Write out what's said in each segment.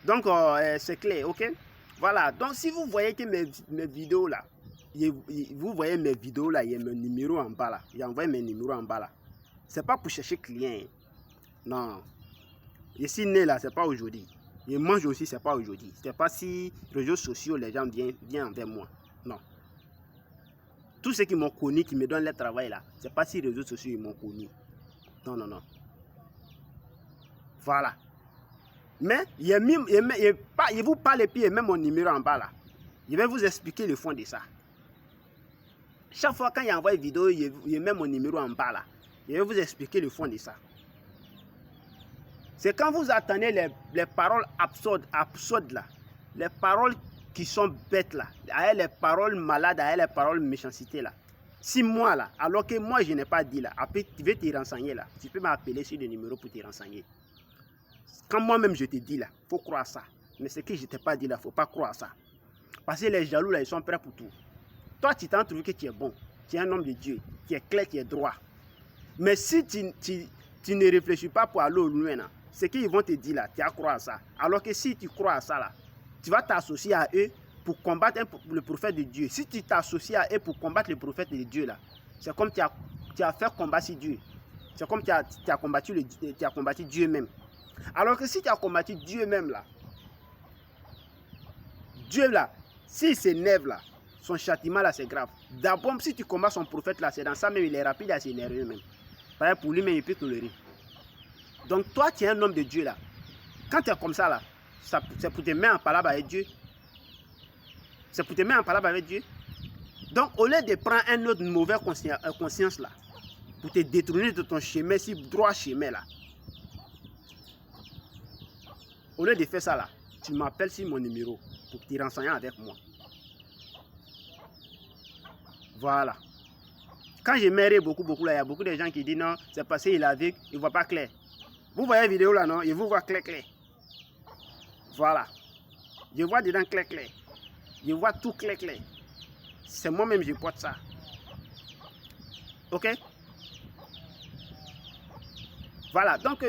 Donc, c'est clair, ok? Voilà. Donc, si vous voyez que mes vidéos là, vous voyez mes vidéos là, il y a mon numéro en bas là. J'ai envoyé mes numéros en bas là. C'est pas pour chercher client. Non. Je suis né là, c'est pas aujourd'hui. Je mange aussi, c'est pas aujourd'hui. C'est pas si réseaux sociaux, les gens viennent envers moi. Non. Tous ceux qui m'ont connu, qui me donnent le travail là, c'est pas si réseaux sociaux ils m'ont connu. Non, non, non. Voilà. Mais je vous parle et puis même mon numéro en bas là. Je vais vous expliquer le fond de ça. Chaque fois quand il envoie une vidéo, je mets mon numéro en bas là. Je vais vous expliquer le fond de ça. C'est quand vous attendez les paroles absurdes là. Les paroles qui sont bêtes là. Les paroles malades, les paroles méchanceté là. 6 mois là, alors que moi je n'ai pas dit là. Après tu veux te renseigner là. Tu peux m'appeler sur le numéro pour te renseigner. Quand moi-même je te dis là, il faut croire ça. Mais ce que je ne t'ai pas dit là, il ne faut pas croire ça. Parce que les jaloux là, ils sont prêts pour tout. Toi, tu t'en trouves que tu es bon. Tu es un homme de Dieu. Tu es clair, tu es droit. Mais si tu ne réfléchis pas pour aller au loin, ce qu'ils vont te dire là, tu vas croire à ça. Alors que si tu crois à ça là, tu vas t'associer à eux pour combattre le prophète de Dieu. Si tu t'associes à eux pour combattre le prophète de Dieu là, c'est comme tu as fait combattre Dieu. C'est comme tu as combattu Dieu même. Alors que si tu as combattu Dieu même là, Dieu là, s'il s'énerve là, son châtiment là c'est grave. D'abord, si tu combats son prophète là, c'est dans ça même, il est rapide à s'énerver même. Parce que pour lui même, il peut tolérer. Donc toi, tu es un homme de Dieu là. Quand tu es comme ça là, c'est pour te mettre en palabre avec Dieu. C'est pour te mettre en palabre avec Dieu. Donc au lieu de prendre un autre mauvais conscience là, pour te détourner de ton chemin, si droit chemin là, au lieu de faire ça là, tu m'appelles sur mon numéro pour te renseigner avec moi. Voilà. Quand je m'erre beaucoup là, il y a beaucoup de gens qui disent non, c'est parce qu'il a vu, il ne voit pas clair. Vous voyez la vidéo là, non? Je vous vois clair. Voilà. Je vois dedans clair. Je vois tout clair. C'est moi-même je porte ça. Ok? Voilà. Donc,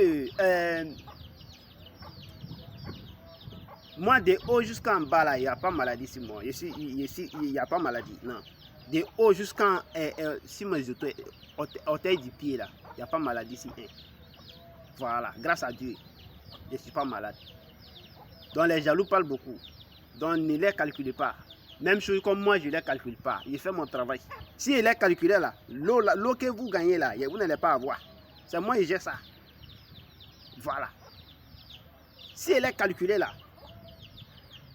moi, de haut jusqu'en bas là, il n'y a pas de maladie sur moi. Il n'y a pas de maladie. Non. De haut jusqu'en si mes orteils du pied là, il n'y a pas de maladie ici. Voilà, grâce à Dieu, je ne suis pas malade. Donc les jaloux parlent beaucoup. Donc ne les calculez pas. Même chose comme moi, je ne les calcule pas. Je fais mon travail. Si je les calculais là, l'eau que vous gagnez là, vous n'allez pas avoir. C'est moi qui gère ça. Voilà. Si je les calculais là,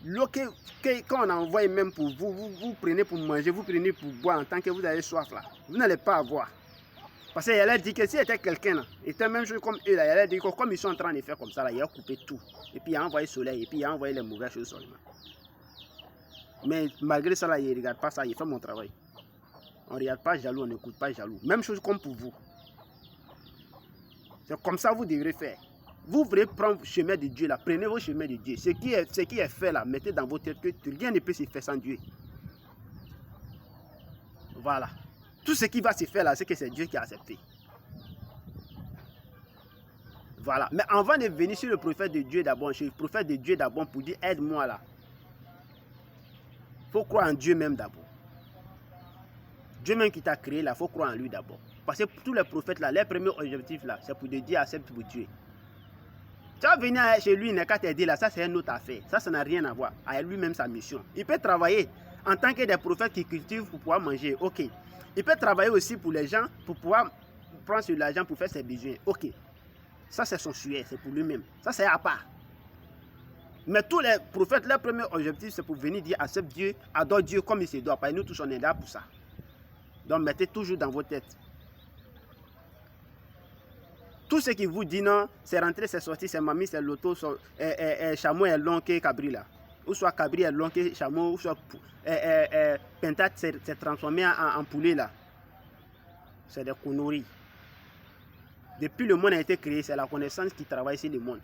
l'eau quand on envoie même pour vous, vous prenez pour manger, vous prenez pour boire en tant que vous avez soif là, vous n'allez pas avoir. Parce qu'il a dit que si c'était quelqu'un là, était même chose comme eux là, il a dit que comme ils sont en train de faire comme ça là, il a coupé tout. Et puis il a envoyé le soleil, et puis il a envoyé les mauvaises choses seulement. Mais malgré ça là, il ne regarde pas ça, il fait mon travail. On ne regarde pas jaloux, on n'écoute pas jaloux. Même chose comme pour vous. C'est comme ça que vous devrez faire. Vous voulez prendre le chemin de Dieu là, prenez vos chemins de Dieu. Ce qui est fait là, mettez dans vos têtes que rien ne peut se faire sans Dieu. Voilà. Tout ce qui va se faire là, c'est que c'est Dieu qui a accepté. Voilà. Mais avant de venir sur le prophète de Dieu d'abord, chez le prophète de Dieu d'abord pour dire aide-moi là, il faut croire en Dieu même d'abord. Dieu même qui t'a créé là, il faut croire en lui d'abord. Parce que tous les prophètes là, leur premier objectif là, c'est pour dire accepte pour Dieu. Tu vas venir chez lui, il n'a qu'à t'aider là, ça c'est une autre affaire. Ça n'a rien à voir avec lui-même sa mission. Il peut travailler en tant que des prophètes qui cultivent pour pouvoir manger, ok. Il peut travailler aussi pour les gens, pour pouvoir prendre sur l'argent pour faire ses besoins, ok. Ça c'est son sujet, c'est pour lui-même. Ça c'est à part. Mais tous les prophètes, leur premier objectif c'est pour venir dire accepte Dieu, adore Dieu comme il se doit. Parce que nous tous on est là pour ça. Donc mettez toujours dans vos têtes. Tout ce qui vous dit non, c'est rentré, c'est sorti, c'est mamie, c'est l'auto, chameau est long que cabri là. Ou soit cabri est long que chameau, ou soit pentate s'est transformé en poulet là. C'est des conneries. Depuis le monde a été créé, c'est la connaissance qui travaille sur le monde.